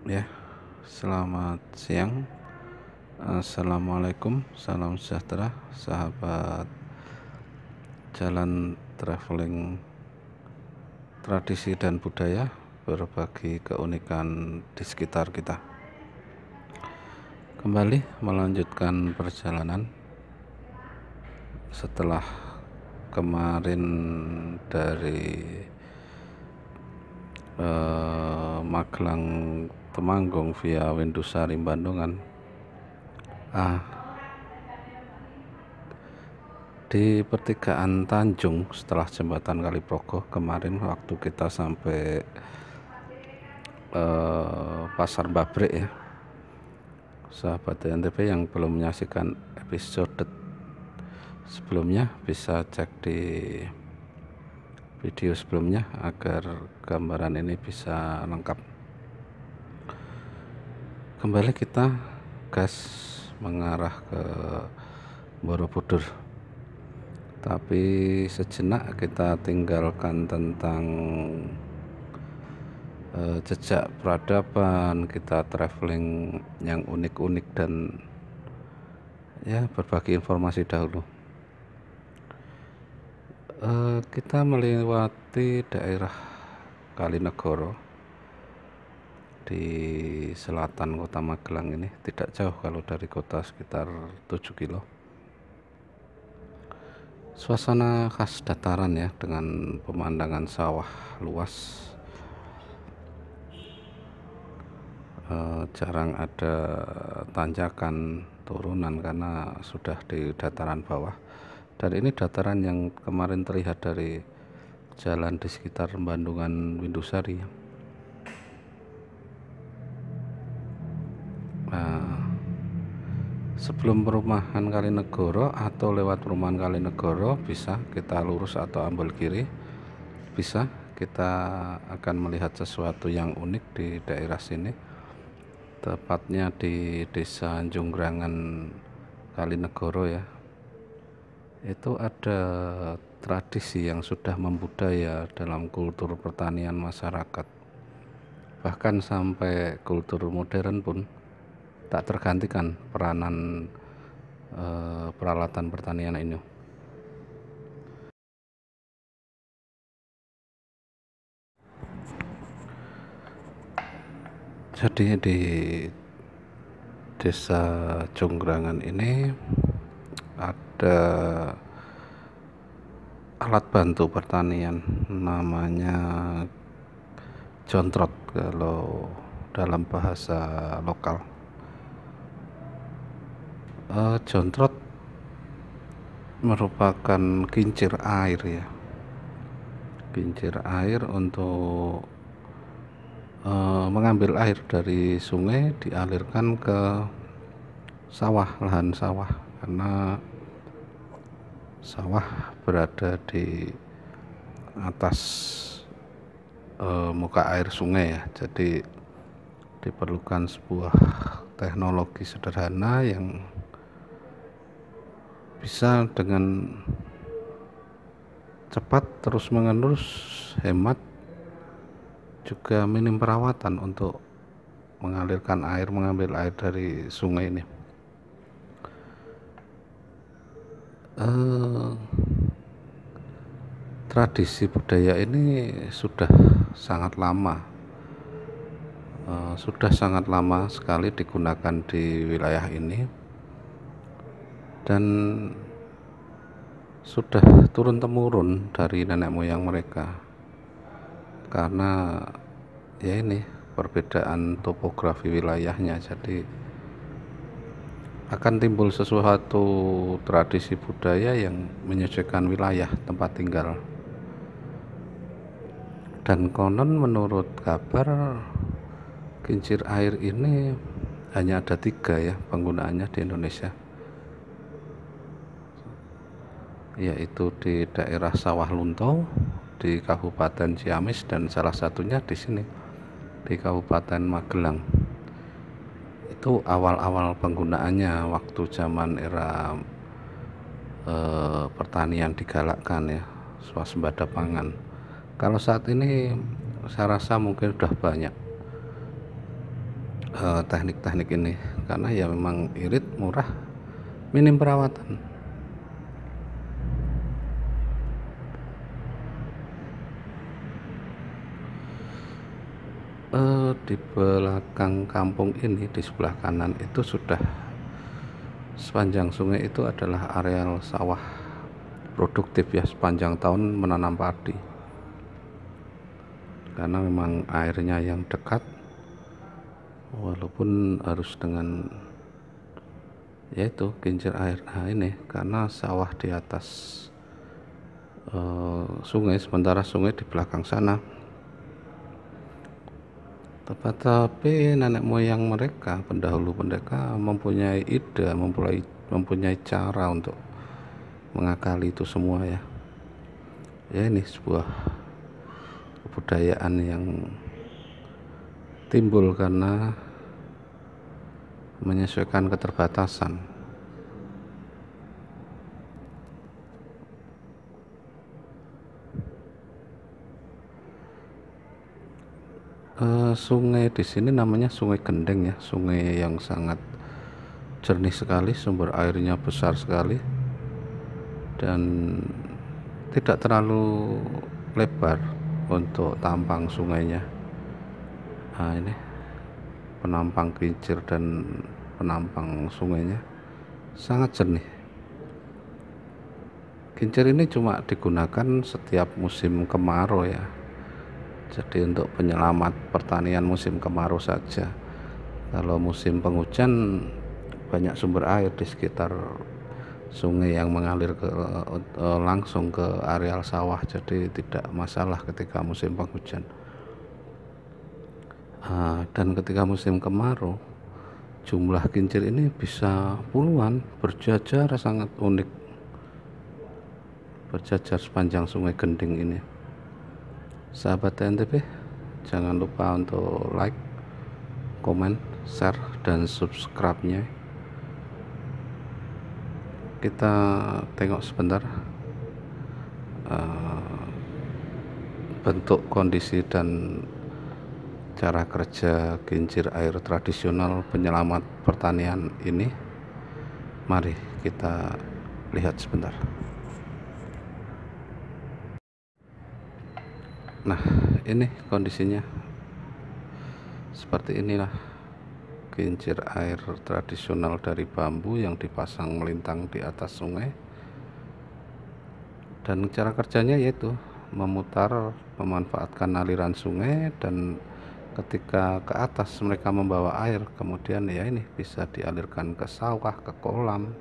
Ya, selamat siang. Assalamualaikum, salam sejahtera, sahabat jalan traveling tradisi dan budaya, berbagi keunikan di sekitar kita. Kembali melanjutkan perjalanan setelah kemarin dari Magelang Temanggung via Windusari Bandungan. Di pertigaan Tanjung setelah jembatan Kaliprogo kemarin waktu kita sampai Pasar Babrik ya, sahabat TNTB yang belum menyaksikan episode sebelumnya bisa cek di video sebelumnya agar gambaran ini bisa lengkap. Kembali kita gas mengarah ke Borobudur, tapi sejenak kita tinggalkan tentang jejak peradaban, kita traveling yang unik-unik dan ya berbagi informasi dahulu. Kita melewati daerah Kalinegoro di selatan kota Magelang ini, tidak jauh kalau dari kota, sekitar 7 kilo. Suasana khas dataran ya, dengan pemandangan sawah luas. Jarang ada tanjakan turunan karena sudah di dataran bawah, dan ini dataran yang kemarin terlihat dari jalan di sekitar Bandungan Windusari. Sebelum perumahan Kalinegoro atau lewat perumahan Kalinegoro bisa kita lurus atau ambil kiri, bisa kita akan melihat sesuatu yang unik di daerah sini, tepatnya di Desa Junggrangan Kalinegoro ya. Itu ada tradisi yang sudah membudaya dalam kultur pertanian masyarakat, bahkan sampai kultur modern pun tak tergantikan peranan peralatan pertanian ini. Jadi di Desa Junggrangan ini ada alat bantu pertanian namanya jontrot kalau dalam bahasa lokal. Jontrot merupakan kincir air ya, kincir air untuk mengambil air dari sungai dialirkan ke sawah, lahan sawah, karena sawah berada di atas muka air sungai ya. Jadi diperlukan sebuah teknologi sederhana yang bisa dengan cepat, terus menerus, hemat, juga minim perawatan untuk mengalirkan air, mengambil air dari sungai ini. Tradisi budaya ini sudah sangat lama, sekali digunakan di wilayah ini, dan sudah turun temurun dari nenek moyang mereka. Karena ya ini perbedaan topografi wilayahnya, jadi akan timbul sesuatu tradisi budaya yang menyesuaikan wilayah tempat tinggal. Dan konon menurut kabar kincir air ini hanya ada 3 ya penggunaannya di Indonesia, yaitu di daerah Sawah Lunto, di Kabupaten Ciamis, dan salah satunya di sini di Kabupaten Magelang. Itu awal-awal penggunaannya waktu zaman era pertanian digalakkan ya, swasembada pangan. Kalau saat ini saya rasa mungkin sudah banyak teknik-teknik ini, karena ya memang irit, murah, minim perawatan. Di belakang kampung ini, di sebelah kanan itu sudah sepanjang sungai itu adalah areal sawah produktif ya, sepanjang tahun menanam padi, karena memang airnya yang dekat, walaupun harus dengan yaitu kincir air. Nah ini karena sawah di atas sungai, sementara sungai di belakang sana. Tetapi nenek moyang mereka, pendahulu mereka mempunyai ide, mempunyai cara untuk mengakali itu semua ya. Ya ini sebuah kebudayaan yang timbul karena menyesuaikan keterbatasan. Sungai di sini namanya Sungai Gendeng ya, sungai yang sangat jernih sekali, sumber airnya besar sekali dan tidak terlalu lebar untuk tampang sungainya. Nah ini penampang kincir dan penampang sungainya sangat jernih. Kincir ini cuma digunakan setiap musim kemarau ya, jadi untuk penyelamat pertanian musim kemarau saja. Kalau musim penghujan banyak sumber air di sekitar sungai yang mengalir langsung ke areal sawah, jadi tidak masalah ketika musim penghujan. Dan ketika musim kemarau jumlah kincir ini bisa puluhan, berjajar, sangat unik, berjajar sepanjang Sungai Gending ini. Sahabat TNTP, jangan lupa untuk like, komen, share, dan subscribe-nya. Kita tengok sebentar bentuk, kondisi, dan cara kerja kincir air tradisional penyelamat pertanian ini. Mari kita lihat sebentar. Nah ini kondisinya seperti inilah kincir air tradisional dari bambu yang dipasang melintang di atas sungai, dan cara kerjanya yaitu memutar, memanfaatkan aliran sungai, dan ketika ke atas mereka membawa air, kemudian ya ini bisa dialirkan ke sawah, ke kolam.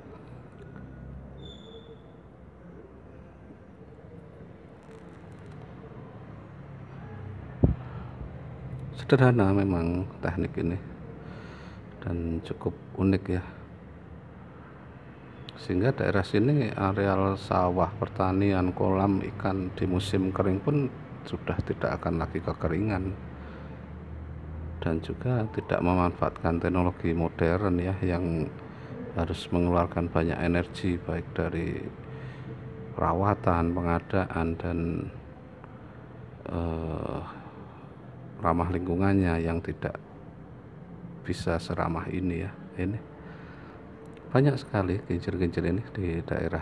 Sederhana memang teknik ini dan cukup unik ya, sehingga daerah sini areal sawah, pertanian, kolam ikan di musim kering pun sudah tidak akan lagi kekeringan, dan juga tidak memanfaatkan teknologi modern ya yang harus mengeluarkan banyak energi, baik dari perawatan, pengadaan, dan ramah lingkungannya yang tidak bisa seramah ini ya. Ini banyak sekali kincir-kincir ini di daerah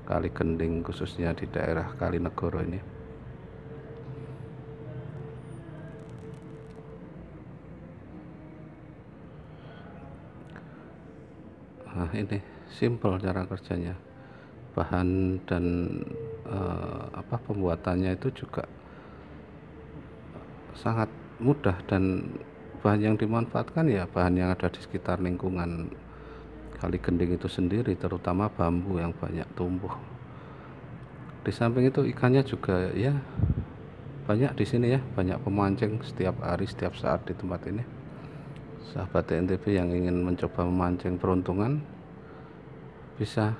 Kali Gending, khususnya di daerah Kalinegoro ini. Nah ini simple cara kerjanya, bahan dan pembuatannya itu juga sangat mudah, dan bahan yang dimanfaatkan ya bahan yang ada di sekitar lingkungan Kali Gending itu sendiri, terutama bambu yang banyak tumbuh. Di samping itu ikannya juga ya banyak di sini ya, banyak pemancing setiap hari, setiap saat di tempat ini. Sahabat TNTP yang ingin mencoba memancing peruntungan bisa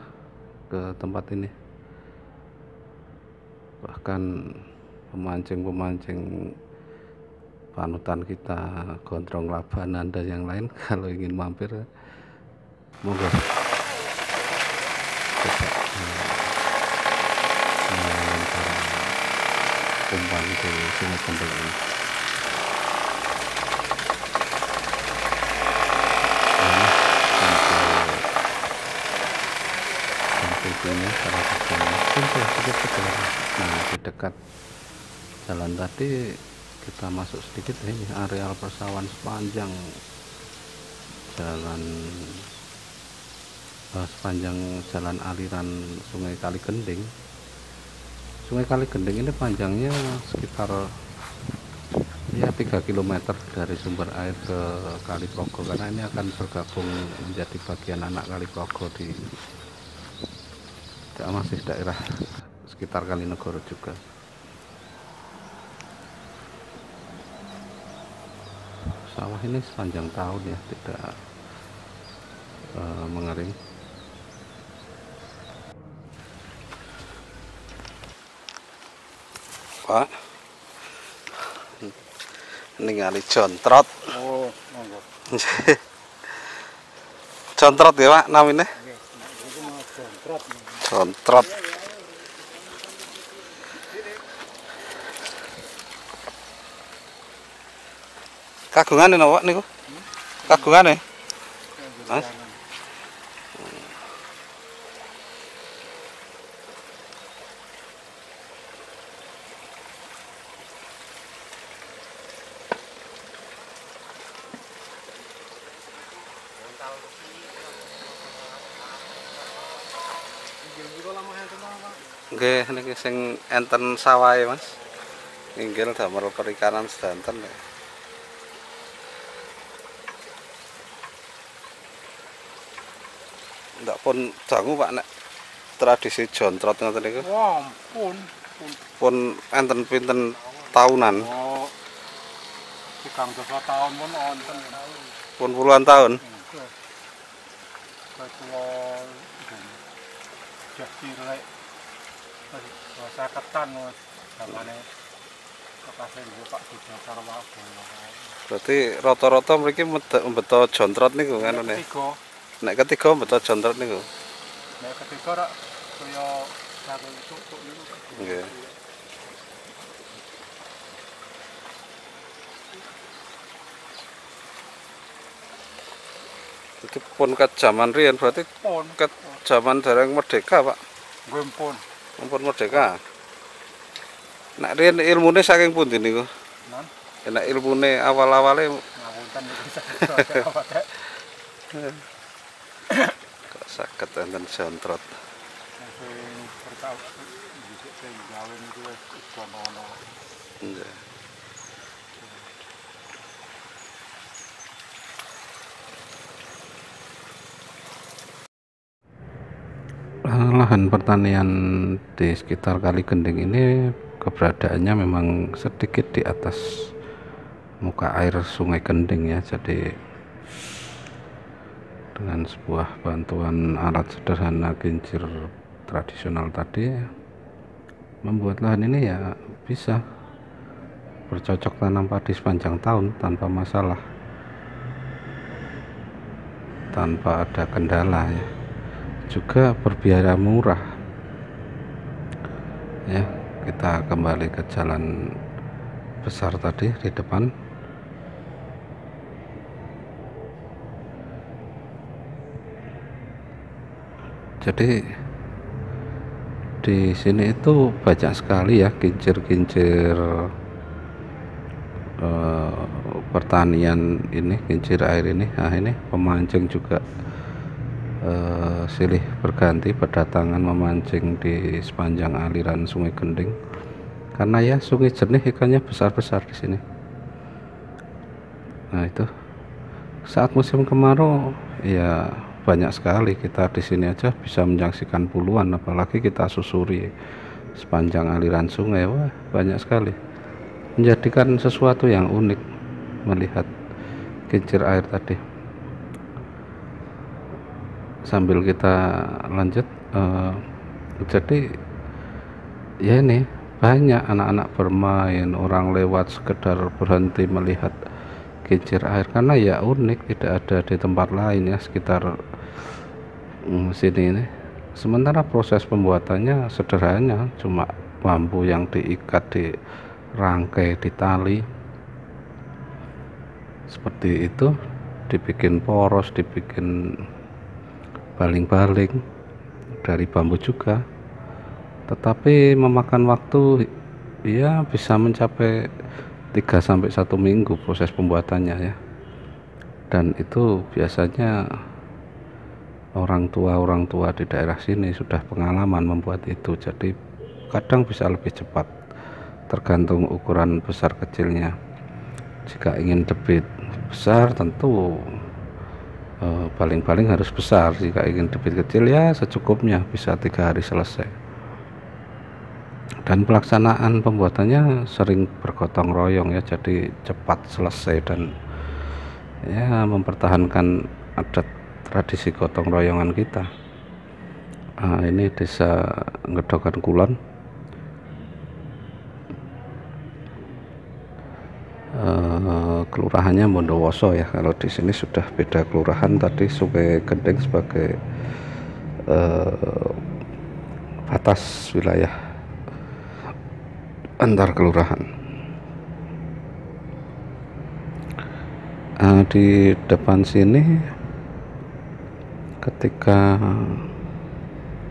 ke tempat ini. Bahkan pemancing-pemancing panutan kita, Gondrong, Labanan, dan yang lain, kalau ingin mampir monggo umpan di Sungai Gendeng ini. tadi kita masuk sedikit ini areal persawahan sepanjang jalan aliran Sungai Kaligending. Sungai Kaligending ini panjangnya sekitar ya 3 km dari sumber air ke Kali Progo, karena ini akan bergabung menjadi bagian anak Kali Progo di masih daerah sekitar Kalinegoro juga. Sawah ini sepanjang tahun ya tidak mengering. Pak, ini kali jontrot. Oh, monggo. Jontrot ya Pak namanya? Jontrot. Jontrot. Kagungan ini Pak niku? Kagungan ya? Mas? Nggih, niki sing enten sawahe Mas. Inggil damel perikanan sedanten ya. Ndak pun dangu Pak nek tradisi jontrot ngoten niku. Wah, Pun enten pinten tahunan. Oh. 3 tahun pun wonten. Pun puluhan tahun. Ketua Jasile. Bahasa ketan Mas. Zamane kekasih ibu Pak Sudah Karwago. Berarti rata-rata mriki mbeto jontrot niku kan ne. Nek ketiga mbeto jontrot niku. Nek ketiga rak kaya satu tuk niku. Nggih. Itu pun ke zaman riyen berarti Pun ke zaman dereng merdeka Pak. nggih pun. Pun merdeka. Nek riyen ilmune saking pundi niku? Nan Nek ilmune awal-awale ngapunten niku awake. kok saged enten jontrot. Sing pertama dhisik sing gawe niku wis ono. Nggih. Lahan pertanian di sekitar Kaligending ini keberadaannya memang sedikit di atas muka air Sungai Kending ya. Jadi dengan sebuah bantuan alat sederhana kincir tradisional tadi membuat lahan ini ya bisa bercocok tanam padi sepanjang tahun tanpa masalah, tanpa ada kendala ya. Juga berbiaya murah ya. Kita kembali ke jalan besar tadi di depan. Jadi di sini itu banyak sekali ya kincir-kincir pertanian ini, kincir air ini. Nah ini pemancing juga silih berganti berdatangan memancing di sepanjang aliran Sungai Kending, karena ya sungai jernih, ikannya besar-besar di sini. Nah itu saat musim kemarau ya banyak sekali, kita di sini aja bisa menyaksikan puluhan, apalagi kita susuri sepanjang aliran sungai. Wah banyak sekali, menjadikan sesuatu yang unik melihat kincir air tadi. Sambil kita lanjut, jadi ya ini banyak anak-anak bermain, orang lewat sekedar berhenti melihat kincir air karena ya unik, tidak ada di tempat lain ya sekitar sini ini. Sementara proses pembuatannya sederhana, cuma bambu yang diikat di rangkai, di tali seperti itu, dibikin poros, dibikin baling-baling dari bambu juga, tetapi memakan waktu ya bisa mencapai 3 sampai 1 minggu proses pembuatannya ya. Dan itu biasanya orang tua di daerah sini sudah pengalaman membuat itu, jadi kadang bisa lebih cepat tergantung ukuran besar kecilnya. Jika ingin debit besar tentu paling-paling harus besar. Jika ingin debit kecil ya secukupnya, bisa 3 hari selesai. Dan pelaksanaan pembuatannya sering bergotong royong ya, jadi cepat selesai dan ya mempertahankan adat tradisi gotong royongan kita. Ini desa Ngedokan Kulon, kelurahannya Bondowoso ya. Kalau di sini sudah beda kelurahan, tadi Sungai Gending sebagai batas wilayah antar kelurahan. Di depan sini ketika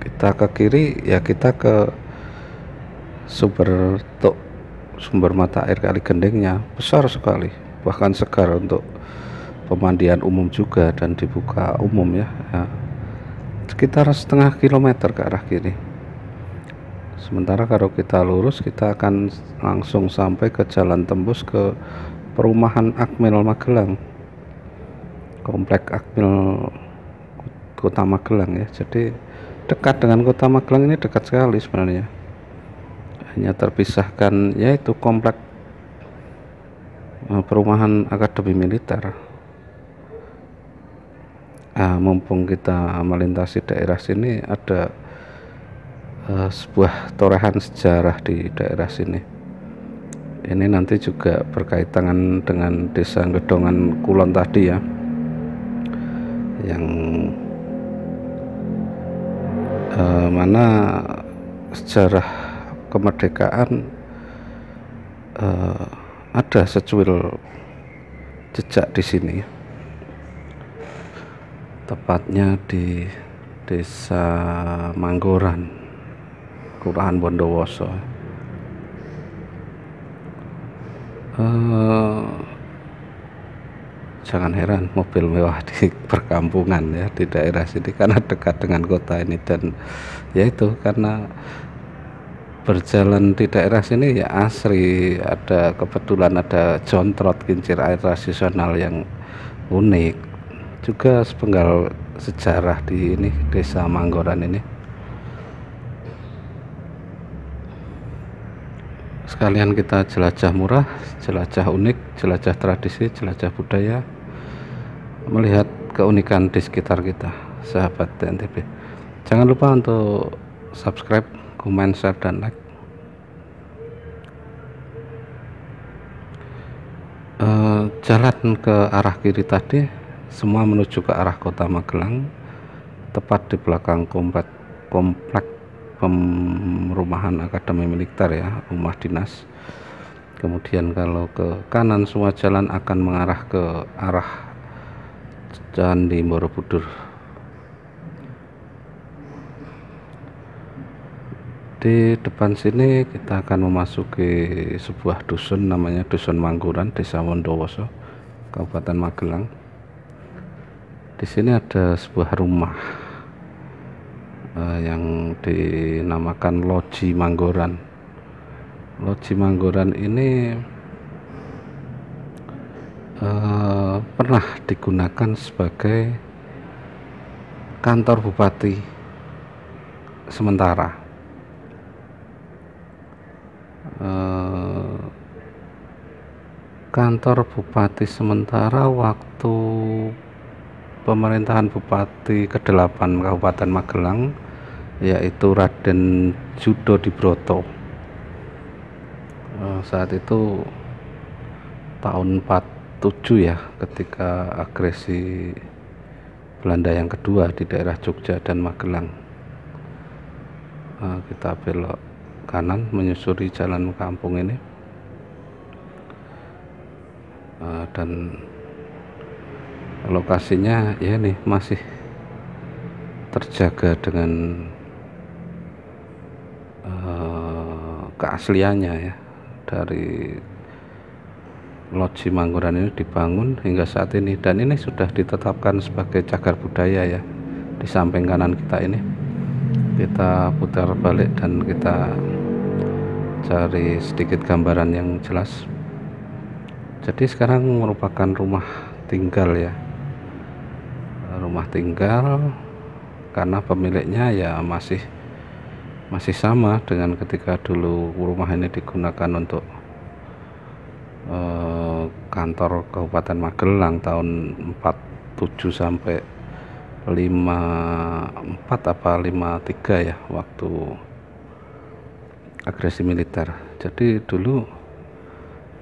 kita ke kiri ya kita ke sumber mata air Kali Gendingnya, besar sekali, bahkan segar untuk pemandian umum juga dan dibuka umum ya, sekitar setengah kilometer ke arah kiri. Sementara kalau kita lurus kita akan langsung sampai ke jalan tembus ke perumahan Akmil Magelang, komplek Akmil Kota Magelang ya. Jadi dekat dengan Kota Magelang, ini dekat sekali sebenarnya, hanya terpisahkan yaitu komplek perumahan Akademi Militer. Mumpung kita melintasi daerah sini, ada sebuah torehan sejarah di daerah sini. Ini nanti juga berkaitan dengan desa Gedongan Kulon tadi ya, yang mana sejarah kemerdekaan ada secuil jejak di sini, tepatnya di desa Manggoran, Kelurahan Bondowoso. Jangan heran mobil mewah di perkampungan ya di daerah sini, karena dekat dengan kota ini. Dan yaitu karena berjalan di daerah sini ya asri, ada kebetulan ada jontrot kincir air tradisional yang unik, juga sepenggal sejarah di ini desa Manggoran ini. Sekalian kita jelajah murah, jelajah unik, jelajah tradisi, jelajah budaya, melihat keunikan di sekitar kita, sahabat TNTB. Jangan lupa untuk subscribe, komen, share, dan like. Jalan ke arah kiri tadi semua menuju ke arah Kota Magelang, tepat di belakang komplek perumahan Akademi Militer ya, rumah dinas. Kemudian kalau ke kanan semua jalan akan mengarah ke arah Candi Borobudur. Di depan sini kita akan memasuki sebuah dusun, namanya Dusun Manggoran, Desa Bondowoso, Kabupaten Magelang. Di sini ada sebuah rumah yang dinamakan Loji Manggoran. Loji Manggoran ini pernah digunakan sebagai kantor bupati sementara. Kantor bupati sementara waktu pemerintahan Bupati ke-8 Kabupaten Magelang, yaitu Raden Judo Dibroto. Saat itu tahun 47 ya, ketika agresi Belanda yang kedua di daerah Jogja dan Magelang. Kita belok kanan menyusuri jalan kampung ini, dan lokasinya ya nih masih terjaga dengan keasliannya ya. dari Loji Mangkuran ini dibangun hingga saat ini, dan ini sudah ditetapkan sebagai cagar budaya ya. Di samping kanan kita ini, kita putar balik dan kita cari sedikit gambaran yang jelas. Jadi sekarang merupakan rumah tinggal ya, rumah tinggal, karena pemiliknya ya masih sama dengan ketika dulu rumah ini digunakan untuk kantor Kabupaten Magelang tahun 47 sampai 54 apa 53 ya, waktu agresi militer. Jadi dulu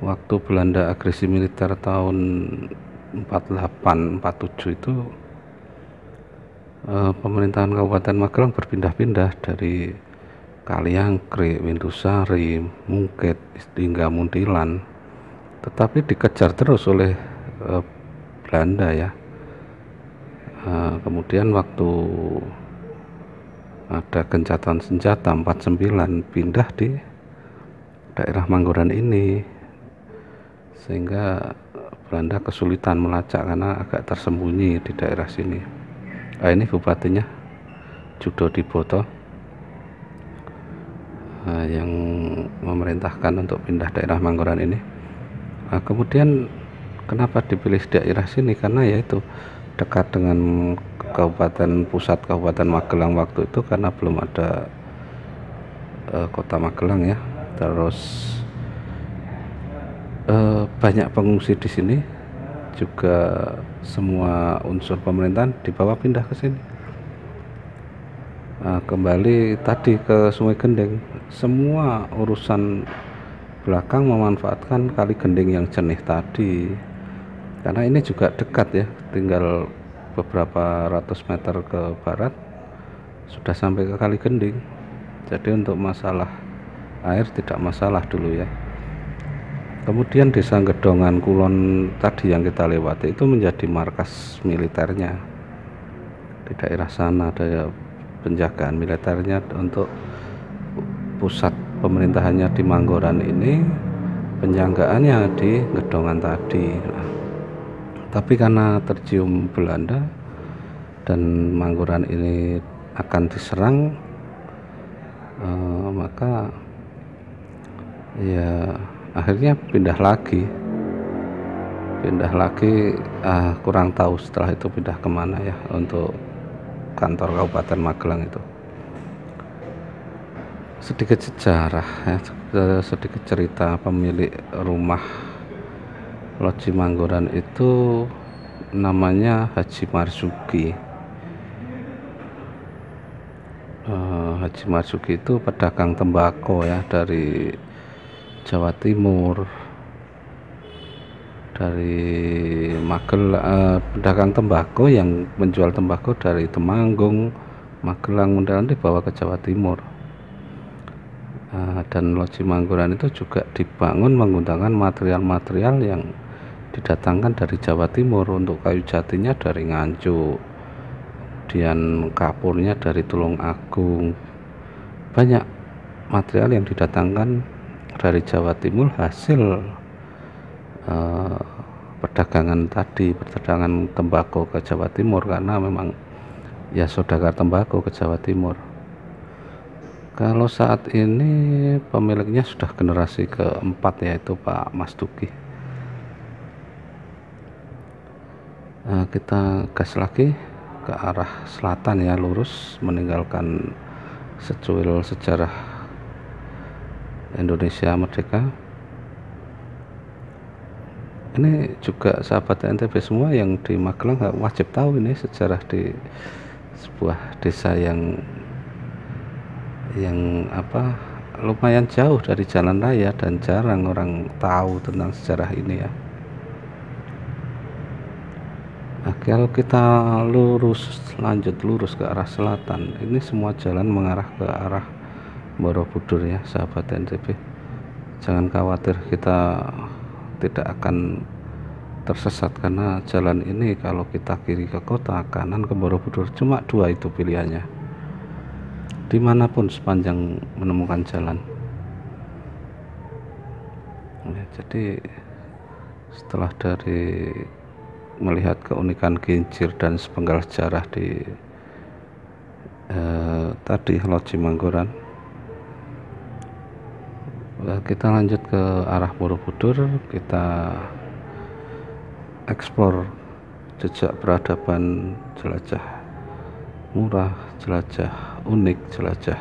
waktu Belanda agresi militer tahun 48 47 itu pemerintahan Kabupaten Magelang berpindah-pindah dari Kaliangkrik, Windusari, Mungkit hingga Muntilan, tetapi dikejar terus oleh Belanda ya. Kemudian waktu ada gencatan senjata 49 pindah di daerah Mangkuran ini, sehingga Belanda kesulitan melacak karena agak tersembunyi di daerah sini. Ini bupatinya Judo Diboto yang memerintahkan untuk pindah daerah Mangkuran ini. Kemudian kenapa dipilih daerah sini? Karena yaitu dekat dengan pusat Kabupaten Magelang waktu itu, karena belum ada kota Magelang ya. Terus banyak pengungsi di sini, juga semua unsur pemerintahan dibawa pindah ke sini. Kembali tadi ke Sungai Gending, semua urusan belakang memanfaatkan Kali Gending yang jernih tadi, karena ini juga dekat ya, tinggal beberapa ratus meter ke barat sudah sampai ke Kali Gending. Jadi untuk masalah air tidak masalah dulu ya. Kemudian Desa Gedongan Kulon tadi yang kita lewati itu menjadi markas militernya. Di daerah sana ada penjagaan militernya untuk pusat pemerintahannya di Mangkuran ini, penjagaannya di Gedongan tadi. Tapi karena tercium Belanda dan Mangkuran ini akan diserang, maka ya akhirnya pindah lagi. Kurang tahu setelah itu pindah kemana ya, untuk kantor Kabupaten Magelang itu. Sedikit sejarah ya, sedikit cerita pemilik rumah Loji Mangkuran itu namanya Haji Marzuki. Haji Marzuki itu pedagang tembakau ya, dari Jawa Timur, dari Magelang, pedagang tembakau yang menjual tembakau dari Temanggung, Magelang, Muntilan dibawa ke Jawa Timur. Dan Loji Mangkuran itu juga dibangun menggunakan material-material yang didatangkan dari Jawa Timur. Untuk kayu jatinya dari Nganjuk, kemudian kapurnya dari Tulung Agung. Banyak material yang didatangkan dari Jawa Timur hasil perdagangan tembakau ke Jawa Timur, karena memang ya saudagar tembakau ke Jawa Timur. Kalau saat ini pemiliknya sudah generasi keempat, yaitu Pak Masduki. Kita gas lagi ke arah selatan ya, lurus meninggalkan secuil sejarah Indonesia Merdeka. Ini juga sahabat NTB semua yang di Magelang wajib tahu ini sejarah di sebuah desa yang lumayan jauh dari jalan raya dan jarang orang tahu tentang sejarah ini ya. Kalau kita lanjut lurus ke arah selatan, ini semua jalan mengarah ke arah Borobudur ya sahabat NTB. Jangan khawatir, kita tidak akan tersesat, karena jalan ini kalau kita kiri ke kota, kanan ke Borobudur, cuma dua itu pilihannya. Dimanapun sepanjang menemukan jalan. Ya, jadi setelah dari melihat keunikan Kincir dan sepenggal sejarah di tadi Loji Manggoran, kita lanjut ke arah Borobudur, kita eksplor jejak peradaban, jelajah murah, jelajah unik, jelajah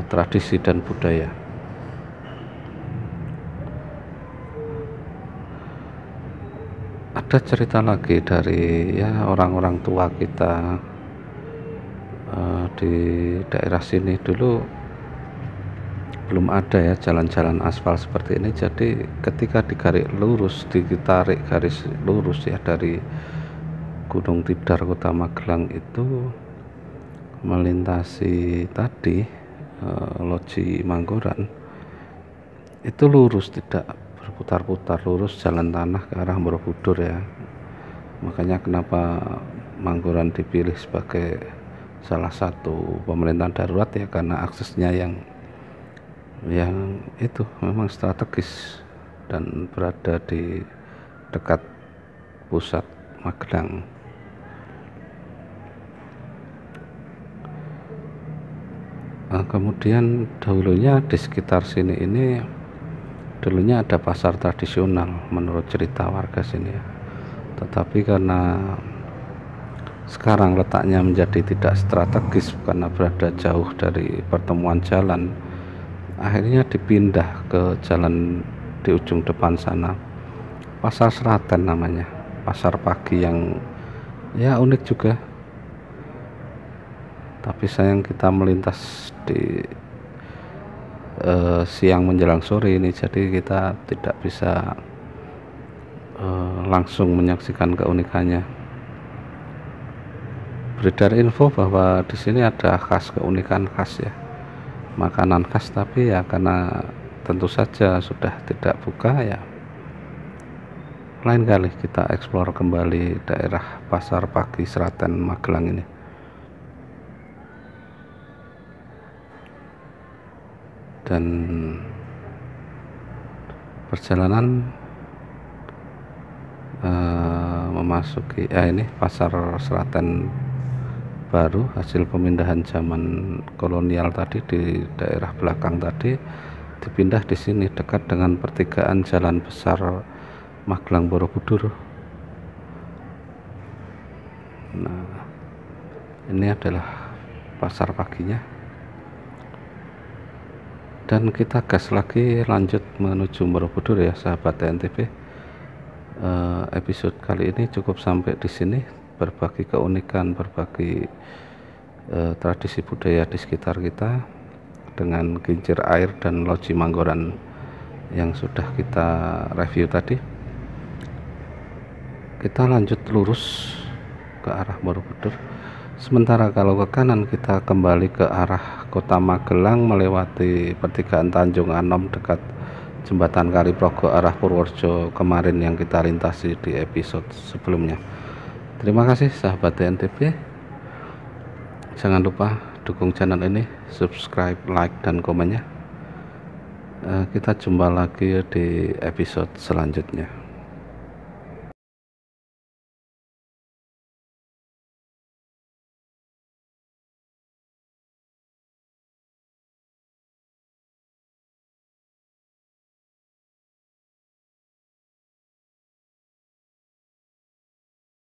tradisi dan budaya. Ada cerita lagi dari ya orang-orang tua kita di daerah sini. Dulu belum ada ya jalan-jalan aspal seperti ini, jadi ketika ditarik garis lurus ya dari Gunung Tidar Kota Magelang itu melintasi tadi Loji Manggoran, itu lurus, tidak berputar-putar, lurus jalan tanah ke arah Borobudur ya. Makanya kenapa Manggoran dipilih sebagai salah satu pemerintahan darurat ya, karena aksesnya yang itu memang strategis dan berada di dekat pusat Magelang. Kemudian dahulunya di sekitar sini ini dulunya ada pasar tradisional menurut cerita warga sini ya. Tetapi karena sekarang letaknya menjadi tidak strategis karena berada jauh dari pertemuan jalan, akhirnya dipindah ke jalan di ujung depan sana, Pasar Seraten namanya, pasar pagi yang ya unik juga. Tapi sayang kita melintas di siang menjelang sore ini, jadi kita tidak bisa langsung menyaksikan keunikannya. Beredar info bahwa di sini ada keunikan khas ya, makanan khas, tapi ya karena tentu saja sudah tidak buka ya, lain kali kita eksplor kembali daerah pasar pagi Seraten Magelang ini. Dan perjalanan memasuki ini pasar Seraten baru hasil pemindahan zaman kolonial tadi, di daerah belakang tadi dipindah di sini dekat dengan pertigaan jalan besar Magelang Borobudur. Nah, ini adalah pasar paginya, dan kita gas lagi lanjut menuju Borobudur ya sahabat TNTB. Episode kali ini cukup sampai di sini, berbagi keunikan, berbagi tradisi budaya di sekitar kita dengan kincir air dan Loji Manggoran yang sudah kita review tadi. Kita lanjut lurus ke arah Borobudur, sementara kalau ke kanan kita kembali ke arah Kota Magelang melewati pertigaan Tanjung Anom dekat jembatan Kaliprogo arah Purworejo kemarin yang kita lintasi di episode sebelumnya. Terima kasih sahabat TNTB, jangan lupa dukung channel ini, subscribe, like, dan komennya. Kita jumpa lagi di episode selanjutnya.